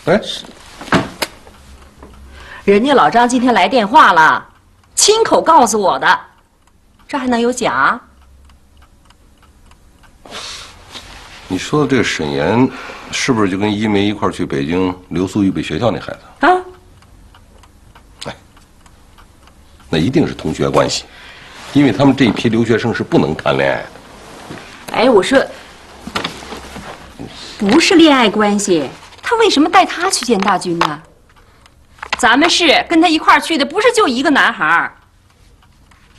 哎，人家老张今天来电话了，亲口告诉我的，这还能有假？你说的这个沈岩，是不是就跟一梅一块去北京留宿预备学校那孩子？啊？哎，那一定是同学关系，因为他们这一批留学生是不能谈恋爱的。哎，我说，不是恋爱关系，他为什么带他去见大军呢？咱们是跟他一块儿去的，不是就一个男孩儿。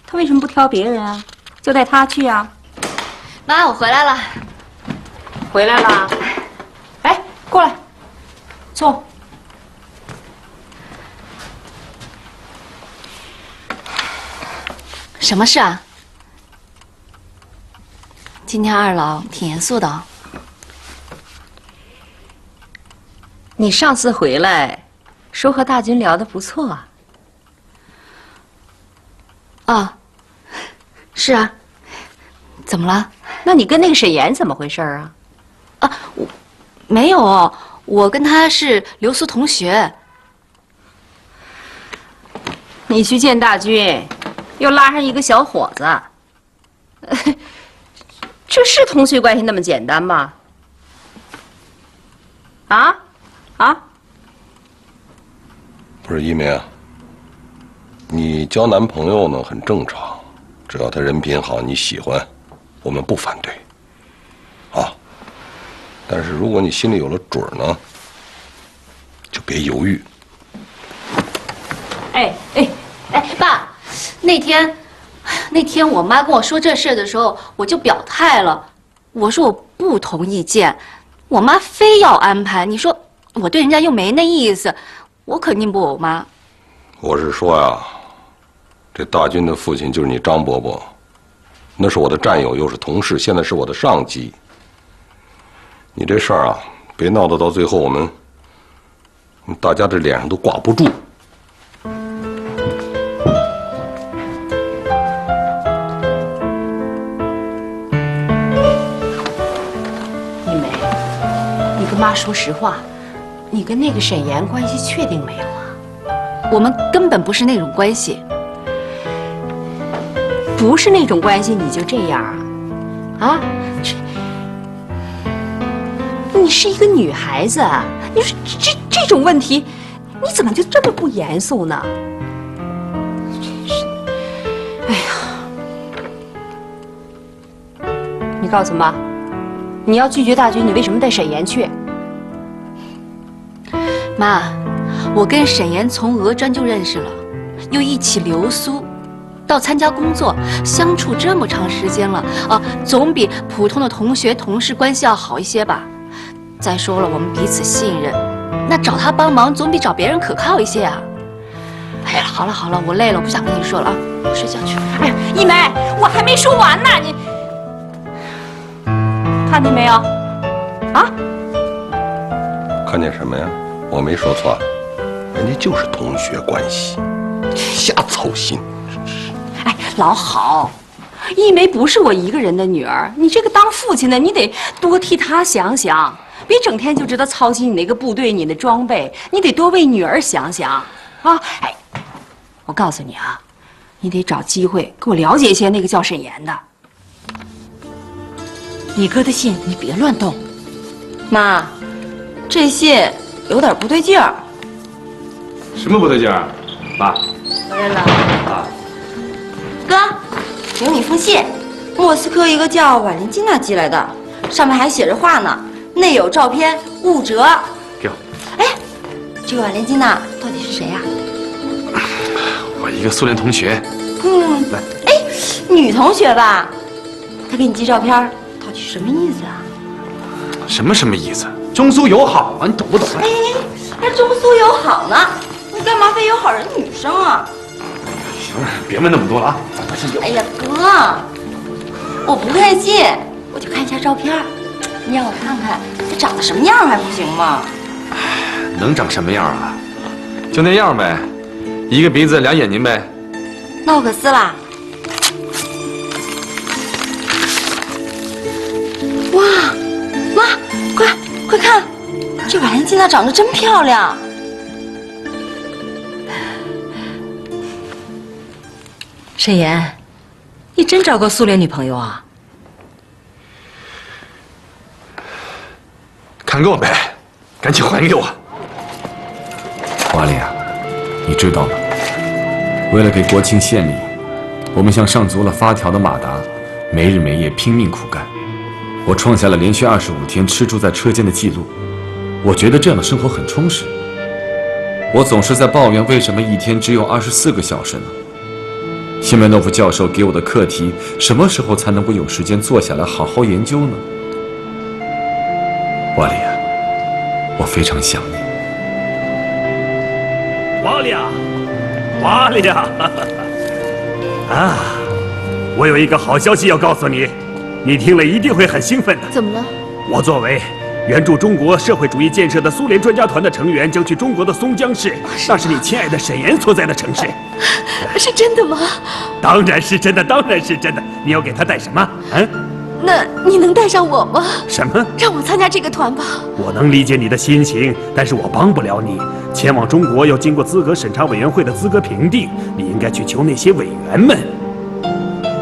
他为什么不挑别人啊？就带他去啊？妈，我回来了。回来了。哎，过来，坐。什么事啊？今天二老挺严肃的哦。你上次回来，说和大军聊得不错啊。啊，是啊。怎么了？那你跟那个沈岩怎么回事啊？啊，我没有，我跟他是留苏同学。你去见大军，又拉上一个小伙子，这是同学关系那么简单吗？啊？不是一梅啊，你交男朋友呢很正常，只要他人品好，你喜欢，我们不反对。啊，但是如果你心里有了准儿呢，就别犹豫。哎，爸，那天我妈跟我说这事的时候，我就表态了，我说我不同意见，我妈非要安排，你说我对人家又没那意思，我肯定不我妈。我是说呀，这大军的父亲就是你张伯伯，那是我的战友，又是同事，现在是我的上级。你这事儿啊，别闹得到最后我们大家这脸上都挂不住。一梅，你跟妈说实话，你跟那个沈岩关系确定没有啊？我们根本不是那种关系。不是那种关系你就这样啊？啊？你是一个女孩子，你说这种问题，你怎么就这么不严肃呢？真是，哎呀！你告诉妈，你要拒绝大军，你为什么带沈岩去？妈，我跟沈岩从俄专就认识了，又一起留苏，到参加工作，相处这么长时间了啊，总比普通的同学同事关系要好一些吧。再说了，我们彼此信任，那找他帮忙总比找别人可靠一些啊。哎呀，好了，我累了，我不想跟你说了啊，我睡觉去。哎呀，一梅，我还没说完呢，你看见没有？啊？看见什么呀？我没说错，人家就是同学关系，瞎操心。哎，老好，一梅不是我一个人的女儿，你这个当父亲的，你得多替她想想，别整天就知道操心你那个部队、你的装备，你得多为女儿想想啊！哎，我告诉你啊，你得找机会给我了解一些那个叫沈岩的。你哥的信你别乱动。妈，这信有点不对劲儿。什么不对劲儿？妈，回来了。哥，有你封信，莫斯科一个叫瓦莲金娜寄来的，上面还写着话呢，内有照片，勿折。给我。哎，这个瓦莲金娜到底是谁呀？我一个苏联同学。来。哎，女同学吧？她给你寄照片，到底是什么意思啊？什么意思？中苏友好啊，你懂不懂？哎，还中苏友好呢，你干嘛非有好人女生啊？行了，别问那么多了啊，咱把信给我。哎呀，哥，我不看信，我就看一下照片，你让我看看她长得什么样还不行吗？能长什么样啊？就那样呗，一个鼻子俩眼睛呗。那我可撕了。哇，妈，快看，这瓦莲金娜长得真漂亮。沈岩，你真找个苏联女朋友啊？看够没？赶紧还给我！瓦里亚，你知道吗？为了给国庆献礼，我们像上足了发条的马达，没日没夜拼命苦干。我创下了连续25天吃住在车间的记录。我觉得这样的生活很充实。我总是在抱怨为什么一天只有24个小时呢？谢梅诺夫教授给我的课题，什么时候才能够有时间坐下来好好研究呢？瓦里亚，我非常想你。瓦里亚，瓦里亚，啊，我有一个好消息要告诉你，你听了一定会很兴奋的。怎么了？我作为援助中国社会主义建设的苏联专家团的成员，将去中国的松江市，那是你亲爱的沈岩所在的城市。是真的吗？当然是真的，当然是真的。你要给他带什么？嗯？那你能带上我吗？什么？让我参加这个团吧。我能理解你的心情，但是我帮不了你。前往中国要经过资格审查委员会的资格评定，你应该去求那些委员们。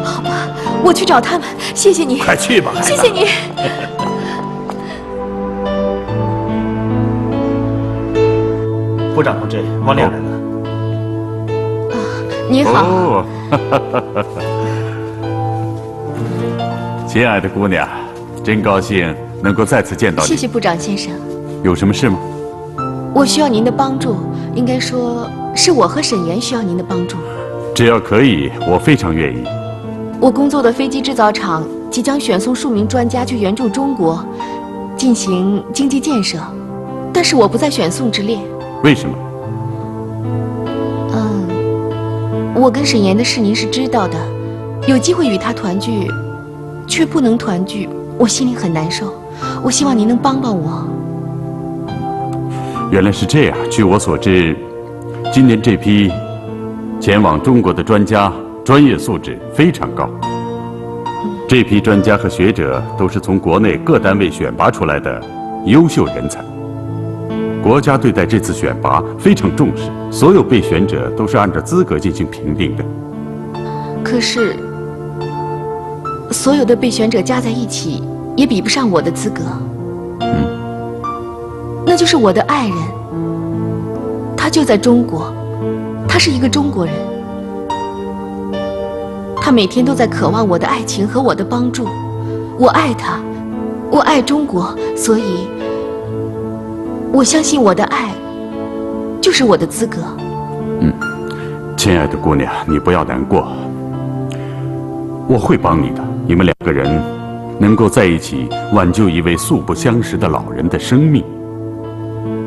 好吧，我去找他们。谢谢你。快去吧，孩子。谢谢你。部长同志，王亮来了。你好。哦，亲爱的姑娘，真高兴能够再次见到你。谢谢部长先生。有什么事吗？我需要您的帮助，应该说是我和沈岩需要您的帮助。只要可以，我非常愿意。我工作的飞机制造厂即将选送数名专家去援助中国，进行经济建设，但是我不在选送之列。为什么？我跟沈岩的事您是知道的，有机会与他团聚，却不能团聚，我心里很难受。我希望您能帮帮我。原来是这样。据我所知，今年这批前往中国的专家专业素质非常高。这批专家和学者都是从国内各单位选拔出来的优秀人才。国家对待这次选拔非常重视，所有备选者都是按照资格进行评定的。可是，所有的备选者加在一起，也比不上我的资格。那就是我的爱人，他就在中国，他是一个中国人，他每天都在渴望我的爱情和我的帮助。我爱他，我爱中国，所以我相信我的爱就是我的资格。亲爱的姑娘，你不要难过，我会帮你的。你们两个人能够在一起挽救一位素不相识的老人的生命，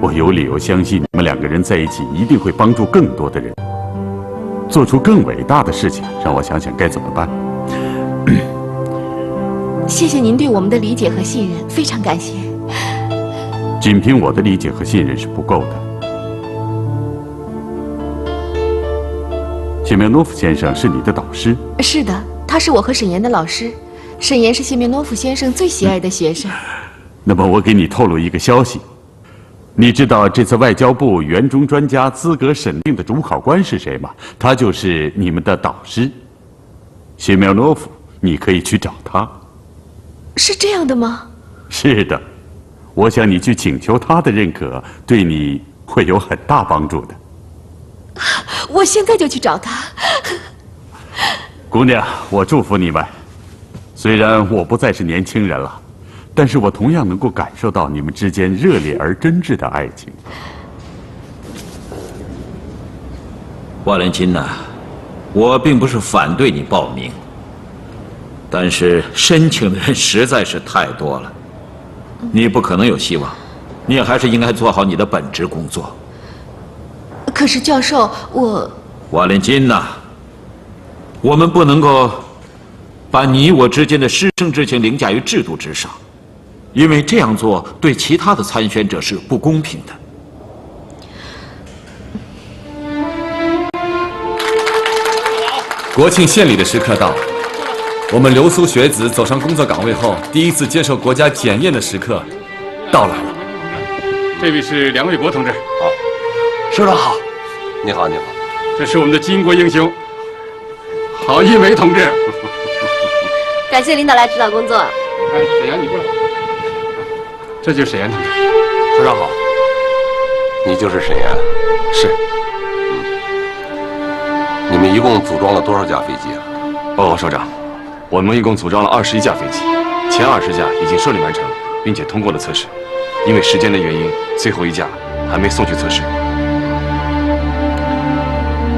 我有理由相信你们两个人在一起一定会帮助更多的人，做出更伟大的事情。让我想想该怎么办。谢谢您对我们的理解和信任，非常感谢。仅凭我的理解和信任是不够的。谢梅诺夫先生是你的导师？是的，他是我和沈岩的老师。沈岩是谢梅诺夫先生最喜爱的学生。那么我给你透露一个消息，你知道这次外交部援中专家资格审定的主考官是谁吗？他就是你们的导师，谢梅诺夫。你可以去找他。是这样的吗？是的，我想你去请求他的认可，对你会有很大帮助的。我现在就去找他。姑娘，我祝福你们。虽然我不再是年轻人了，但是我同样能够感受到你们之间热烈而真挚的爱情。瓦莲金娜，我并不是反对你报名，但是申请的人实在是太多了，你不可能有希望，你还是应该做好你的本职工作。可是教授，瓦莲金娜，我们不能够把你我之间的师生之情凌驾于制度之上，因为这样做对其他的参选者是不公平的。国庆献礼的时刻到了，我们留苏学子走上工作岗位后，第一次接受国家检验的时刻到来了。这位是梁卫国同志。好，师长好。你好，你好。这是我们的巾帼英雄郝一梅同志。感谢领导来指导工作。哎，沈岩，你过来。这就是沈岩同志。师长好。你就是沈岩？是。你们一共组装了多少架飞机啊？报告首长，我们一共组装了21架飞机，前20架已经顺利完成，并且通过了测试。因为时间的原因，最后1架还没送去测试。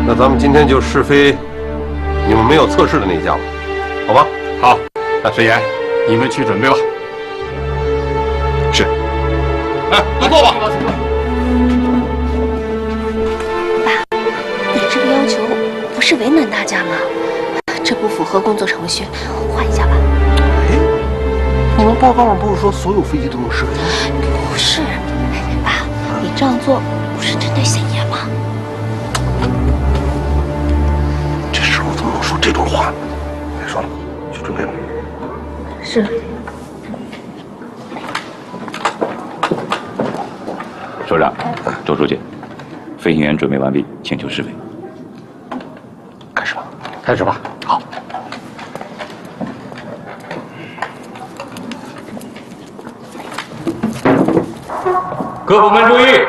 那咱们今天就试飞你们没有测试的那架吧，好吧？好，那沈岩，你们去准备吧。是。哎，都坐吧。爸，你这个要求不是为难大家吗？这不符合工作程序，换一下吧。哎，你们报告上不是说所有飞机都能试飞吗？不是，爸，你这样做不是针对沈岩吗？这时候怎么能说这种话？别说了，去准备吧。是。首长，周书记，飞行员准备完毕，请求试飞。开始吧。开始吧。好。各部门注意，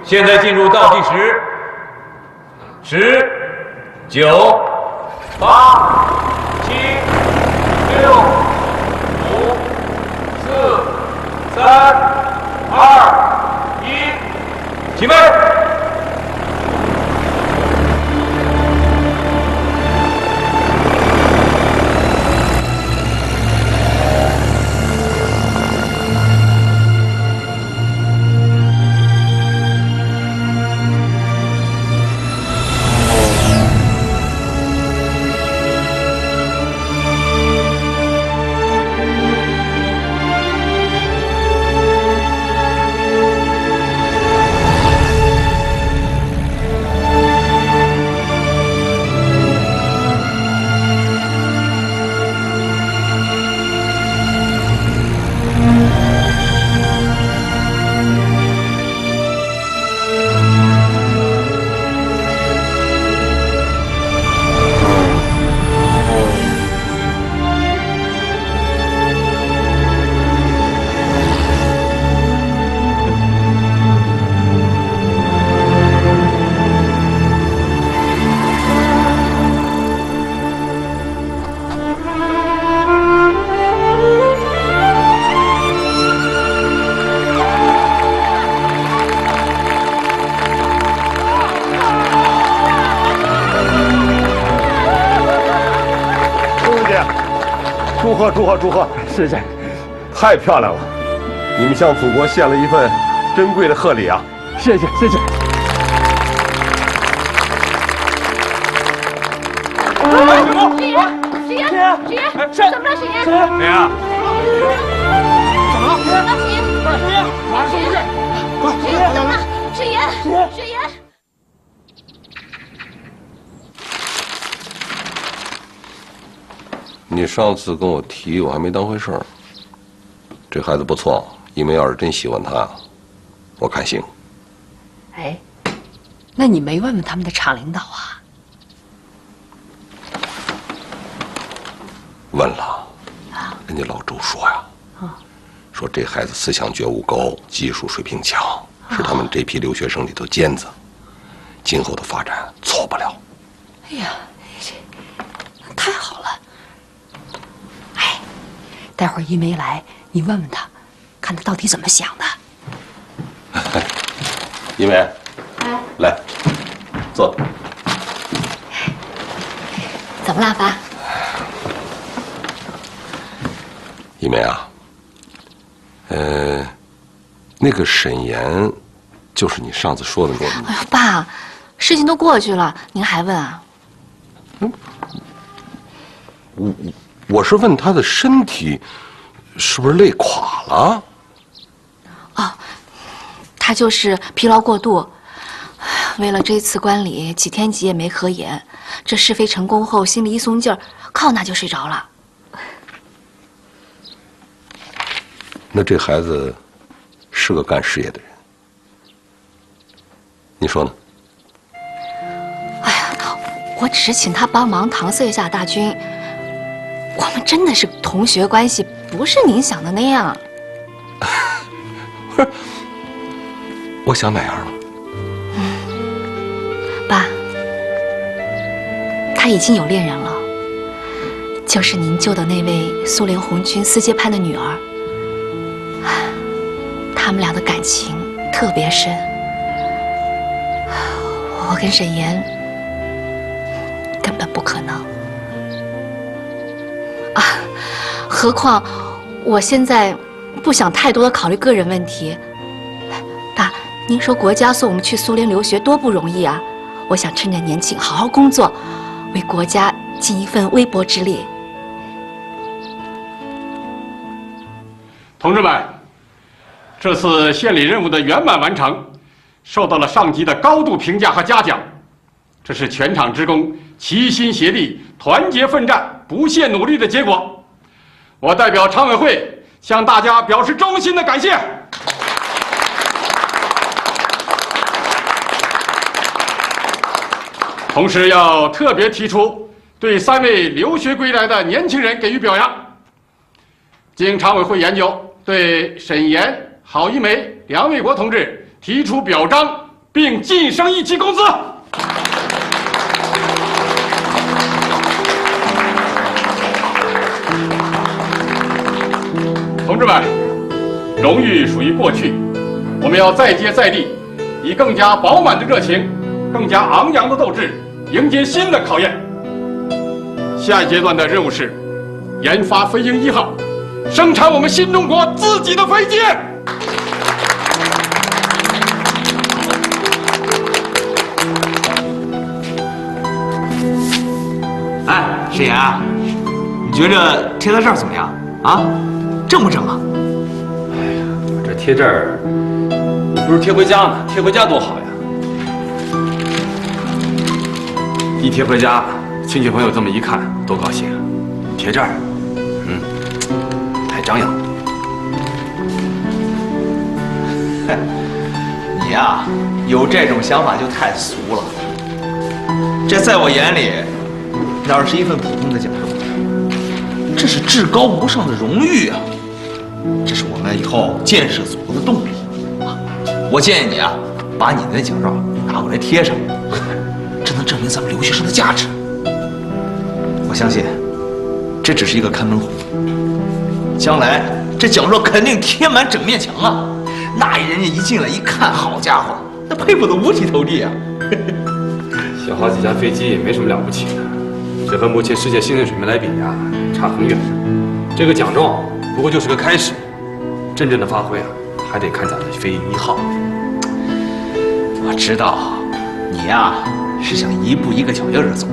现在进入倒计时，10、9、8、7、6、5、4、3、2、1，起飞！祝贺！谢谢，太漂亮了！你们向祖国献了一份珍贵的贺礼啊！谢谢。沈岩，怎么了？沈岩，谁呀？怎么了？沈岩。你上次跟我提，我还没当回事儿。这孩子不错，一梅要是真喜欢他，我看行。哎，那你没问问他们的厂领导啊？问了，人家老周说呀，说这孩子思想觉悟高，技术水平强，是他们这批留学生里头尖子，今后的发展错不了。哎呀，太好了！哎，待会儿一梅来，你问问他，看他到底怎么想的。一梅，来，坐。怎么了，爸？一梅啊，那个沈岩，就是你上次说的那个。哎呀，爸，事情都过去了，您还问啊？我是问他的身体是不是累垮了？哦，他就是疲劳过度。为了这次观礼，几天几夜没合眼，这试飞成功后，心里一松劲儿，靠那就睡着了。那这孩子是个干事业的人，你说呢？哎呀，我只是请他帮忙搪塞一下大军。我们真的是同学关系，不是您想的那样。不是，我想哪样了？爸，他已经有恋人了，就是您救的那位苏联红军司阶潘的女儿。他们俩的感情特别深，我跟沈岩根本不可能啊！何况我现在不想太多的考虑个人问题。爸，您说国家送我们去苏联留学多不容易啊！我想趁着年轻好好工作，为国家尽一份微薄之力。同志们，这次县里任务的圆满完成，受到了上级的高度评价和嘉奖。这是全场职工齐心协力、团结奋战、不懈努力的结果。我代表常委会向大家表示衷心的感谢。同时要特别提出，对3位留学归来的年轻人给予表扬。经常委会研究，对沈岩、郝一梅、梁卫国同志提出表彰，并晋升1期工资。同志们，荣誉属于过去，我们要再接再厉，以更加饱满的热情、更加昂扬的斗志，迎接新的考验。下一阶段的任务是研发飞鹰1号，生产我们新中国自己的飞机。哎，沈岩啊，你觉着贴在这儿怎么样啊？正不正啊？哎呀，这贴这儿，你不如贴回家呢，贴回家多好呀！一贴回家，亲戚朋友这么一看，多高兴啊！贴这儿，太张扬了。你呀，有这种想法就太俗了。这在我眼里，哪是一份普通的奖状，这是至高无上的荣誉啊！这是我们以后建设祖国的动力啊！我建议你啊，把你的那奖状拿过来贴上，这能证明咱们留学生的价值。我相信，这只是一个看门红，将来这奖状肯定贴满整面墙啊！那人家一进来一看，好家伙，那佩服得五体投地啊！小好几架飞机也没什么了不起的，这和目前世界星星水平来比呀，差很远。这个奖状不过就是个开始，真正的发挥啊，还得看咱们飞鹰1号。我知道，你呀是想一步一个脚印儿走，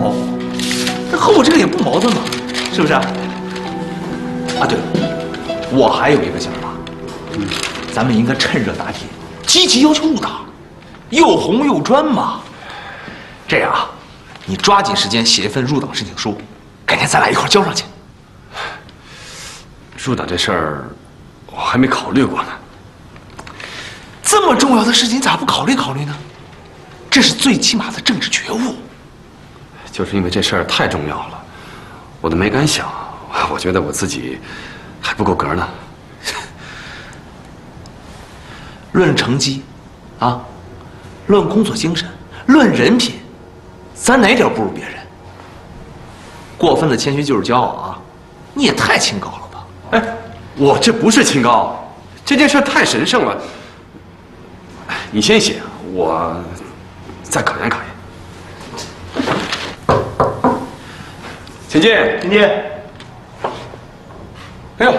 这和我这个也不矛盾嘛，是不是？啊，对了，我还有一个想法，咱们应该趁热打铁，积极要求入党，又红又专嘛。这样啊，你抓紧时间写一份入党申请书，改天咱俩一块儿交上去。入党这事儿，我还没考虑过呢。这么重要的事情，咋不考虑考虑呢？这是最起码的政治觉悟。就是因为这事儿太重要了，我都没敢想。我觉得我自己还不够格呢。论成绩，啊，论工作精神，论人品，咱哪点不如别人？过分的谦虚就是骄傲啊！你也太清高了吧？哎，我这不是清高，这件事太神圣了。你先写，我再考验考验。请进，请进。哎呦，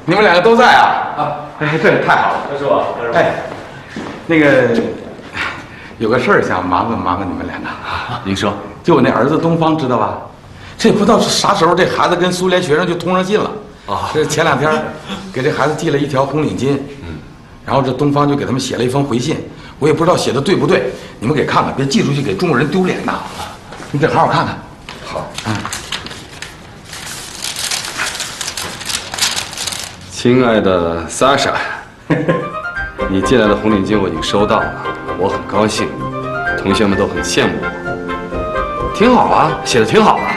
你们两个都在啊！哎，对，太好了，师傅，哎，那个有个事儿想麻烦你们两个。您说，就我那儿子东方，知道吧？这不知道是啥时候，这孩子跟苏联学生就通上信了。这前2天给这孩子寄了一条红领巾，然后这东方就给他们写了一封回信，我也不知道写的对不对，你们给看看，别寄出去给中国人丢脸呐。你得好好看看。好，亲爱的莎莎，你寄来的红领巾我已经收到了，我很高兴。同学们都很羡慕我。挺好啊，写的挺好啊。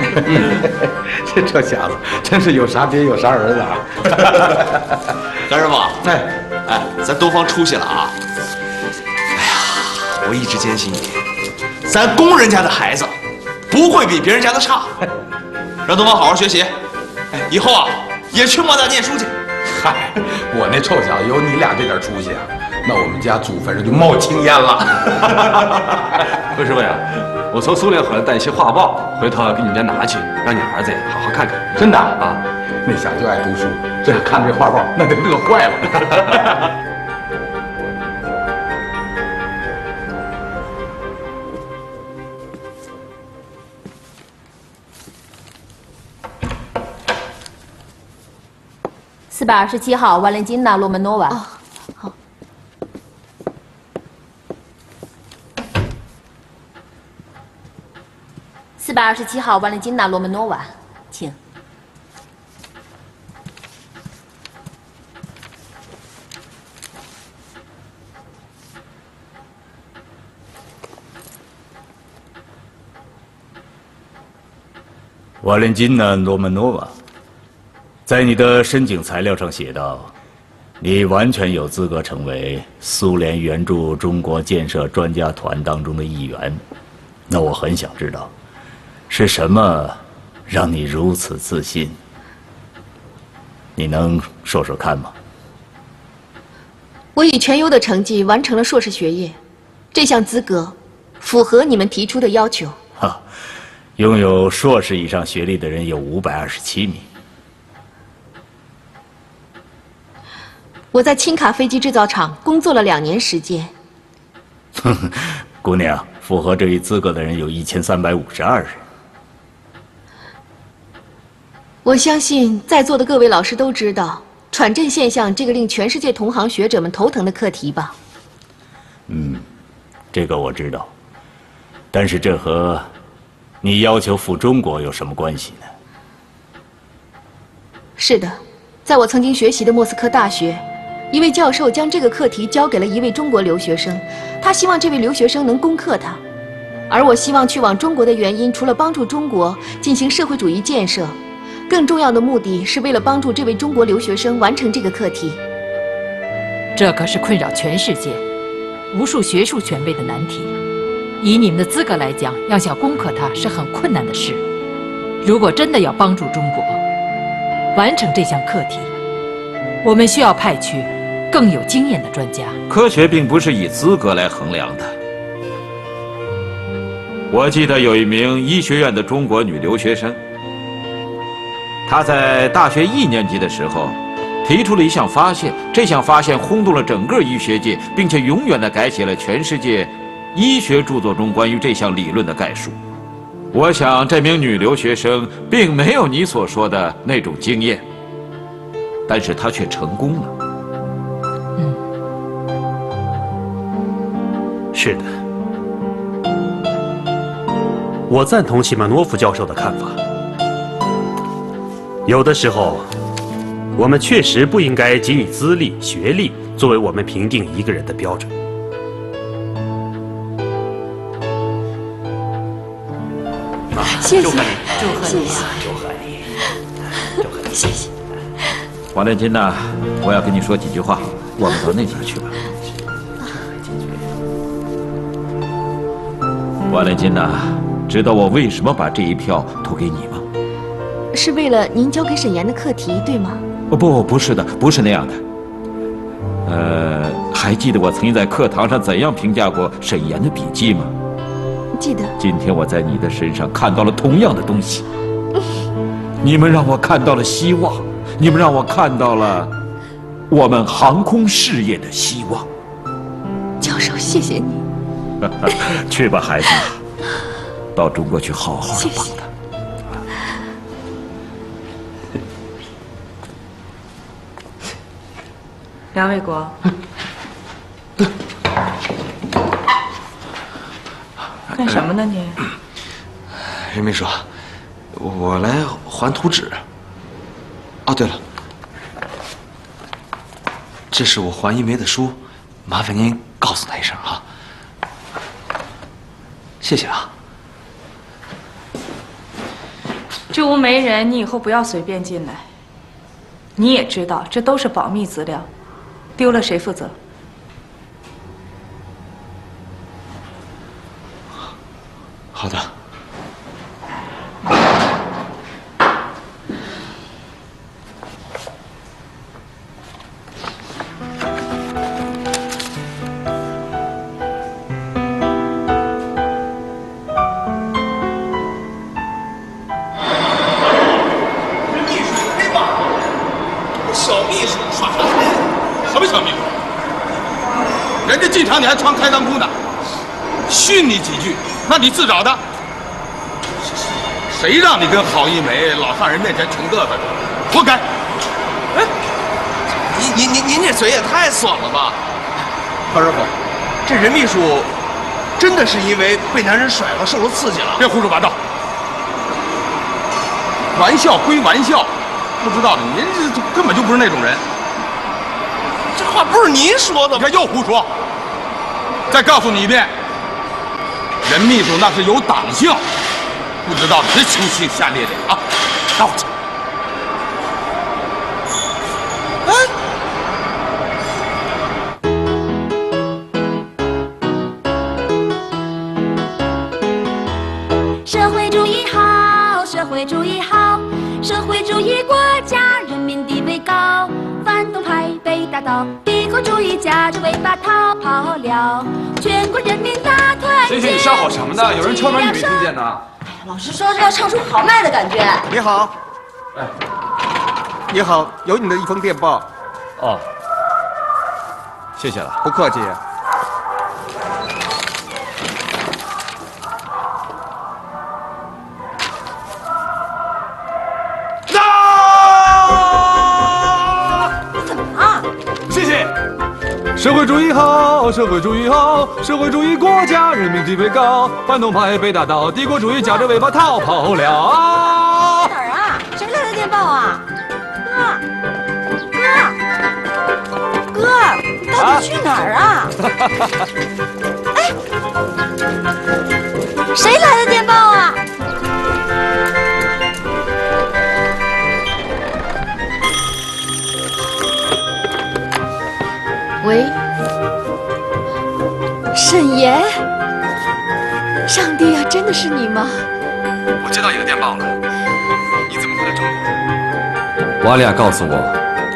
这小子真是有啥爹有啥儿子啊！干师傅，哎，咱东方出息了啊！哎呀，我一直坚信一点，咱工人家的孩子不会比别人家的差，让东方好好学习，哎，以后啊也去莫大念书去。嗨，我那臭小子有你俩这点出息啊，那我们家祖坟上就冒青烟了。魏师傅呀，我从苏联回来带一些画报，回头给你们家拿去，让你儿子好好看看。真的啊？那小子就爱读书，这看这画报那得乐坏了。427号瓦伦金娜·罗曼诺娃。哦，好。427号瓦伦金娜·罗曼诺娃，请。瓦伦金娜·罗曼诺娃。在你的申请材料上写道，你完全有资格成为苏联援助中国建设专家团当中的一员。那我很想知道，是什么让你如此自信？你能说说看吗？我以全优的成绩完成了硕士学业，这项资格符合你们提出的要求。哈，拥有硕士以上学历的人有527名。我在轻卡飞机制造厂工作了2年时间。姑娘，符合这一资格的人有1352人。我相信在座的各位老师都知道喘振现象这个令全世界同行学者们头疼的课题吧？这个我知道，但是这和你要求赴中国有什么关系呢？是的，在我曾经学习的莫斯科大学，一位教授将这个课题交给了一位中国留学生，他希望这位留学生能攻克它。而我希望去往中国的原因，除了帮助中国进行社会主义建设，更重要的目的是为了帮助这位中国留学生完成这个课题。这可是困扰全世界无数学术权威的难题。以你们的资格来讲，要想攻克它是很困难的事。如果真的要帮助中国完成这项课题，我们需要派去更有经验的专家。科学并不是以资格来衡量的。我记得有一名医学院的中国女留学生，她在大学1年级的时候提出了一项发现，这项发现轰动了整个医学界，并且永远地改写了全世界医学著作中关于这项理论的概述。我想这名女留学生并没有你所说的那种经验，但是她却成功了。是的，我赞同西曼诺夫教授的看法。有的时候，我们确实不应该仅以资历、学历作为我们评定一个人的标准。谢谢，祝贺你，祝贺你，祝贺你，祝贺你，谢谢。瓦伦金娜，我要跟你说几句话，我们到那边去吧。瓦伦金娜，知道我为什么把这一票投给你吗？是为了您交给沈岩的课题，对吗？不是的，不是那样的。还记得我曾经在课堂上怎样评价过沈岩的笔记吗？记得。今天我在你的身上看到了同样的东西。你们让我看到了希望，你们让我看到了我们航空事业的希望。教授，谢谢你。去吧，孩子，到中国去好好的帮他。梁卫国，干什么呢你？任秘书，我来还图纸。哦，对了，这是我还一梅的书，麻烦您告诉他一声哈。谢谢啊。这屋没人，你以后不要随便进来。你也知道，这都是保密资料，丢了谁负责？好的。小秘书耍啥钱？什么小秘书？人家进场你还穿开裆裤呢，训你几句，那你自找的。谁让你跟郝一梅老上人面前穷嘚瑟的？活该！哎，您这嘴也太爽了吧！何师傅，这任秘书真的是因为被男人甩了受了刺激了？别胡说八道！玩笑归玩笑，不知道的人这根本就不是那种人。这话不是您说的吗？你看又胡说！再告诉你一遍，任秘书那是有党性，不知道你这粗心下列的啊！拿回去。社会主义好，社会主义好，社会主义国家人民地位高，反动派被打倒，帝国主义夹着尾巴逃跑了，全国人民大团结。星星，你烧好什么呢？有人敲门你没听见呢？老师说是要唱出豪迈的感觉。你好，哎，你好，有你的一封电报。哦，谢谢了。不客气。社会主义好，社会主义好，社会主义国家人民地位高，反动派被打倒，帝国主义夹着尾巴逃跑了啊！哪儿啊？谁来的电报啊？哥，你到底去哪儿啊？哎，谁来的电报啊？喂，沈岩，上帝啊，真的是你吗？我接到你的电报了，你怎么会在中国？瓦利亚告诉我，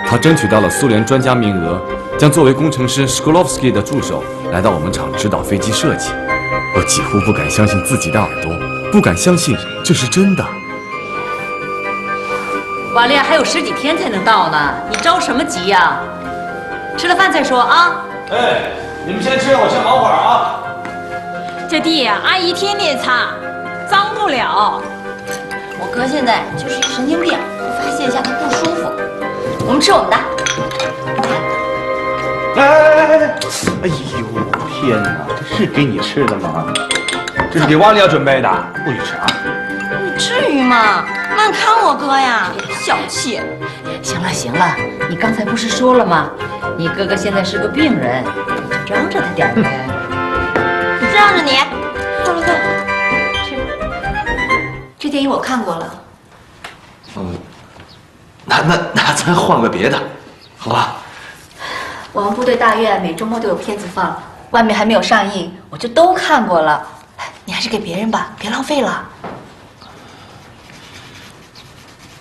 他争取到了苏联专家名额，将作为工程师 Shklovsky 的助手来到我们厂指导飞机设计。我几乎不敢相信自己的耳朵，不敢相信这是真的。瓦利亚还有10几天才能到呢，你着什么急呀？吃了饭再说啊！哎，你们先吃，我先忙会儿啊。这地呀，阿姨天天擦，脏不了。我哥现在就是一神经病，发泄一下他不舒服。我们吃我们的。哎呦天哪，这是给你吃的吗？这是给瓦利亚准备的，不许吃啊！你至于吗？慢看我哥呀，小气。行了行了，你刚才不是说了吗？你哥哥现在是个病人，你就让着他点呗。让着你。快快快，吃。这电影我看过了。那咱换个别的，好吧？我们部队大院每周末都有片子放，外面还没有上映，我就都看过了。你还是给别人吧，别浪费了。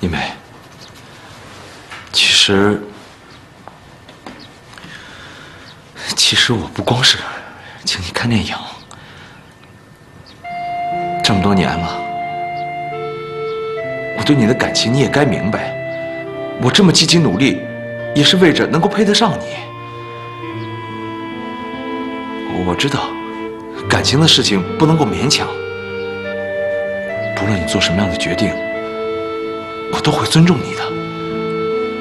一梅，其实我不光是请你看电影，这么多年了，我对你的感情你也该明白。我这么积极努力，也是为着能够配得上你。我知道，感情的事情不能够勉强。不论你做什么样的决定，我都会尊重你的。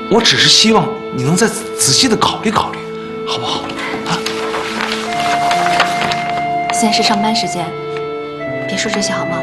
我只是希望你能再仔细的考虑考虑，好不好？啊！现在是上班时间，别说这些好吗？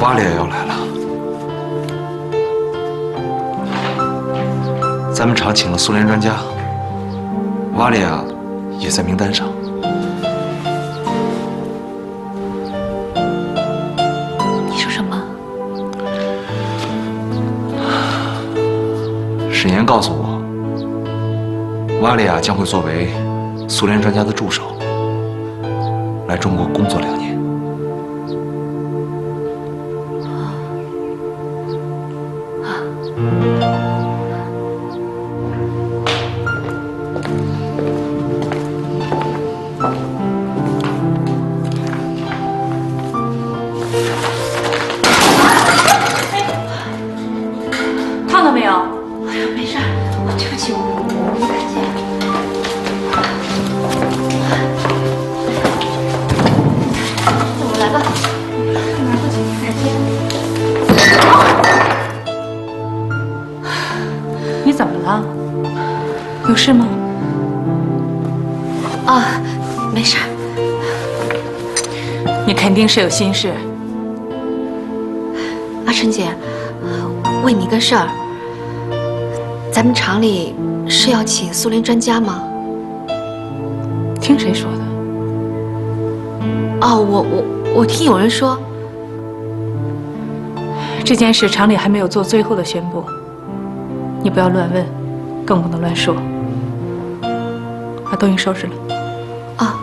瓦列要来了，咱们厂请了苏联专家，瓦列亚也在名单上。你说什么？沈岩告诉我，瓦列亚将会作为苏联专家的助手，来中国工作2年。烫到没有？哎呀，没事，对不起，我没看见。我来吧，拿过去台阶。你怎么了？有事吗？啊，没事。你肯定是有心事。阿春姐，问你个事儿，咱们厂里是要请苏联专家吗？听谁说的？哦，我听有人说，这件事厂里还没有做最后的宣布，你不要乱问，更不能乱说。把东西收拾了。啊。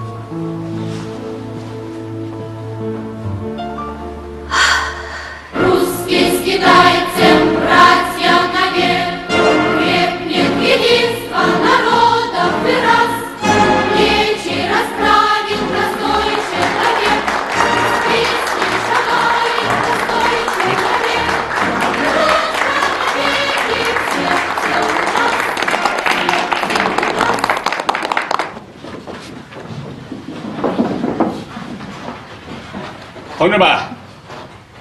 同志们，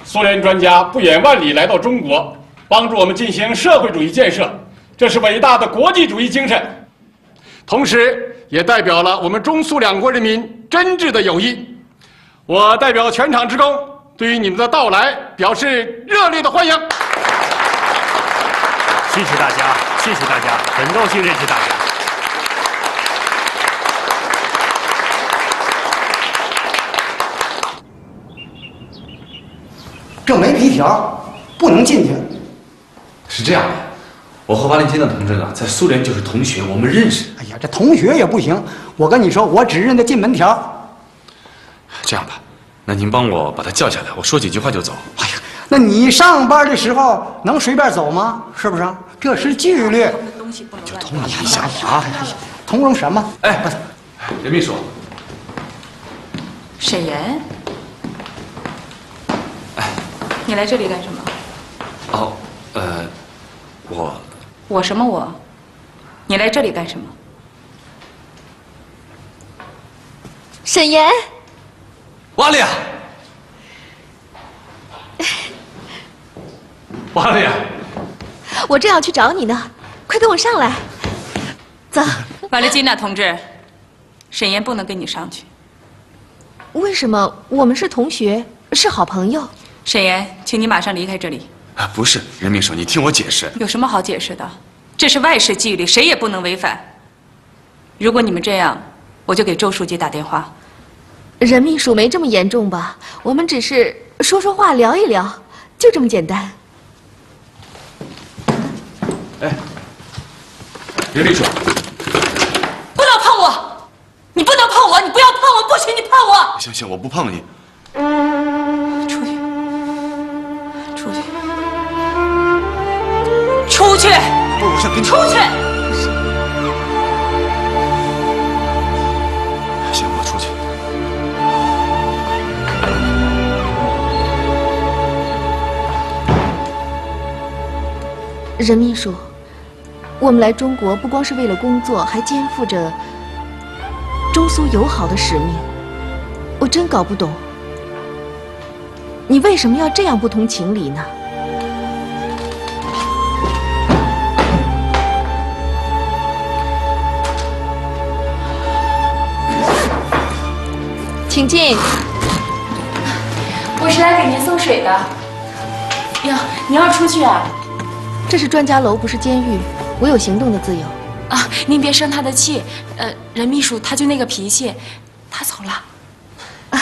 苏联专家不远万里来到中国，帮助我们进行社会主义建设，这是伟大的国际主义精神，同时也代表了我们中苏两国人民真挚的友谊。我代表全厂职工，对于你们的到来表示热烈的欢迎。谢谢大家，谢谢大家，很高兴认识大家。这没皮条，不能进去。是这样的，我和瓦连金娜同志呢，在苏联就是同学，我们认识。哎呀，这同学也不行。我跟你说，我只认得进门条。这样吧，那您帮我把他叫下来，我说几句话就走。哎呀，那你上班的时候能随便走吗？是不是？这是纪律。就通融一下啊！通融什么？哎，任秘书，沈岩，你来这里干什么？哦，我什么我？你来这里干什么？沈岩，瓦利亚，瓦利亚，我正要去找你呢，快跟我上来。走。瓦列金娜同志，沈岩不能跟你上去。为什么？我们是同学，是好朋友。沈岩，请你马上离开这里。啊，不是，任秘书，你听我解释。有什么好解释的？这是外事纪律，谁也不能违反。如果你们这样，我就给周书记打电话。任秘书没这么严重吧？我们只是说说话，聊一聊，就这么简单。哎，任秘书，不能碰我！你不能碰我！你不要碰我！不许你碰我！行，我不碰你。出去！出去！出去！不是，我想跟你出去！行，我出去。任秘书，我们来中国不光是为了工作，还肩负着中苏友好的使命。我真搞不懂，你为什么要这样不通情理呢？请进。我是来给您送水的。呀，你要出去啊？这是专家楼，不是监狱，我有行动的自由。啊，您别生他的气。任秘书他就那个脾气，他走了。啊，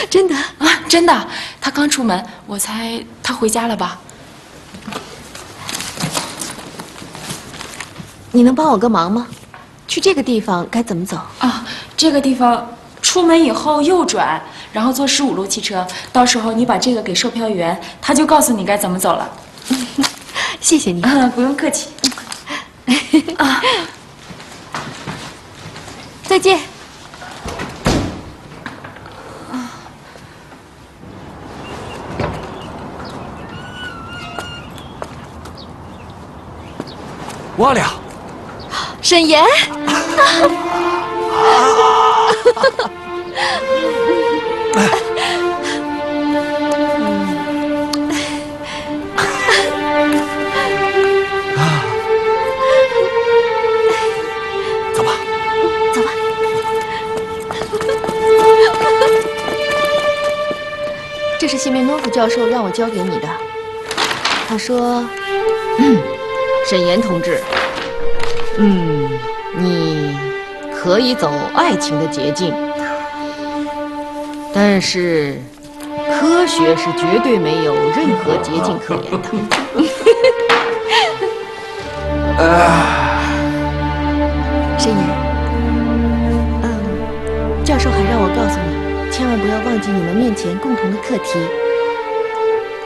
真的啊，真的，他刚出门，我猜他回家了吧？你能帮我个忙吗？去这个地方该怎么走？啊，这个地方出门以后右转，然后坐15路汽车，到时候你把这个给售票员，他就告诉你该怎么走了。谢谢你。不用客气。啊，再见。哇了，沈岩。走吧，走吧。这是谢面诺夫教授让我交给你的。他说：“沈岩同志，你可以走爱情的捷径，但是科学是绝对没有任何捷径可言的。”沈岩，教授还让我告诉你，千万不要忘记你们面前共同的课题。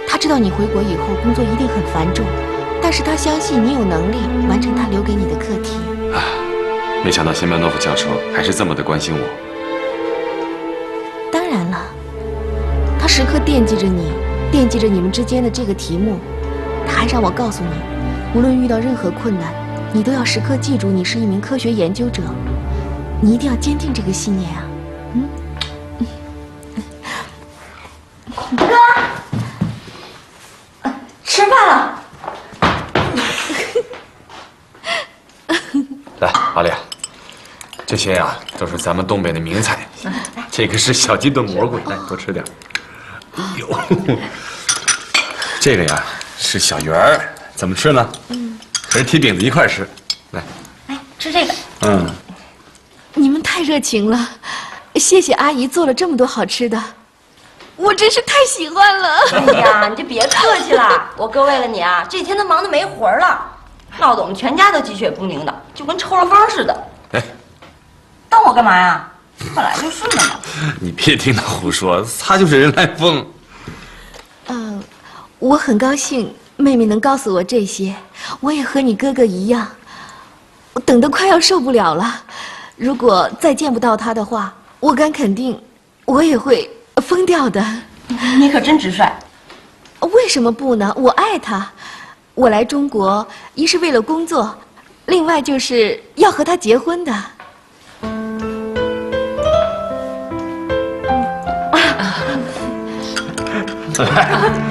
他知道你回国以后工作一定很繁重，但是他相信你有能力完成他留给你的课题。没想到谢曼诺夫教授还是这么的关心我。当然了，他时刻惦记着你，惦记着你们之间的这个题目。他还让我告诉你，无论遇到任何困难，你都要时刻记住你是一名科学研究者，你一定要坚定这个信念啊！哥，吃饭了。来，阿丽，这些呀都是咱们东北的名菜。这个是小鸡炖蘑菇，来多吃点。这个呀是小圆儿，怎么吃呢？和铁饼子一块吃。来，吃这个。你们太热情了，谢谢阿姨做了这么多好吃的，我真是太喜欢了。哎呀，你就别客气了，我哥为了你啊，这几天都忙得没魂儿了，闹得我们全家都鸡血不宁的，就跟抽了风似的。哎，当我干嘛呀？本来就是的嘛。你别听他胡说，他就是人来疯。我很高兴妹妹能告诉我这些，我也和你哥哥一样，我等得快要受不了了。如果再见不到他的话，我敢肯定，我也会疯掉的。你可真直率。为什么不呢？我爱他，我来中国一是为了工作，另外就是要和他结婚的。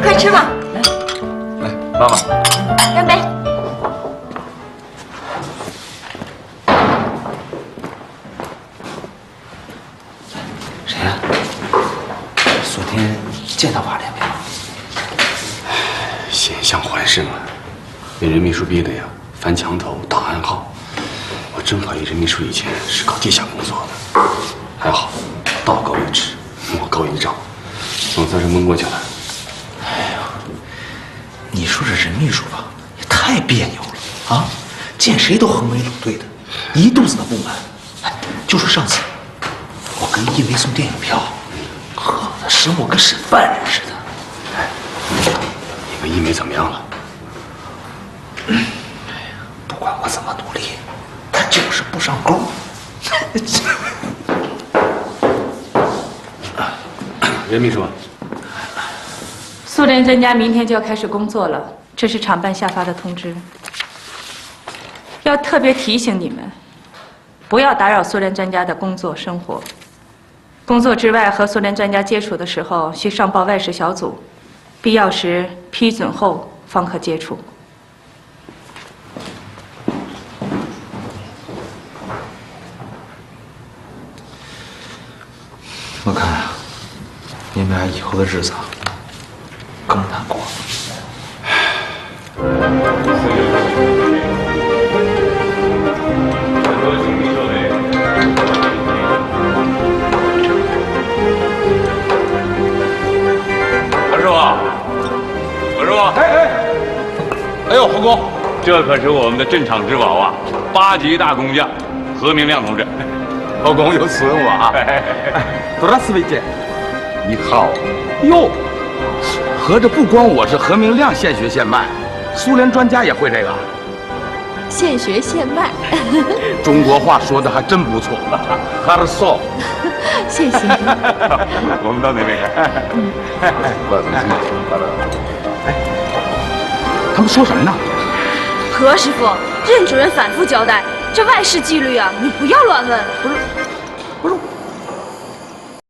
快吃吧。来，妈妈，干杯。谁呀？昨天见到瓦莲没有？险象环生啊！被任秘书逼的呀，翻墙头、打暗号。我真怀疑任秘书以前是搞地下工作的。还好，道高一尺，魔高一丈，总算是蒙过去了。你说这任秘书吧，也太别扭了啊！见谁都横眉冷对的，一肚子的不满。哎，就说上次我跟一梅送电影票，喝的使我跟审犯人似的。哎，你跟一梅怎么样了？不管我怎么努力，他就是不上钩。任秘书。苏联专家明天就要开始工作了，这是厂办下发的通知。要特别提醒你们，不要打扰苏联专家的工作生活。工作之外和苏联专家接触的时候，需上报外事小组，必要时批准后方可接触。我看啊，你们俩以后的日子更难过。何师傅，何师傅，哎呦，侯公，这可是我们的镇场之宝啊，8级大工匠何明亮同志。侯公有此恩我啊。多拉斯维姐，你好。哟，合着不光我是何明亮现学现卖，苏联专家也会这个。现学现卖。中国话说的还真不错。哈尔索。谢谢。我们到那边看。他们说什么呢？何师傅，任主任反复交代，这外事纪律啊，你不要乱问。不是，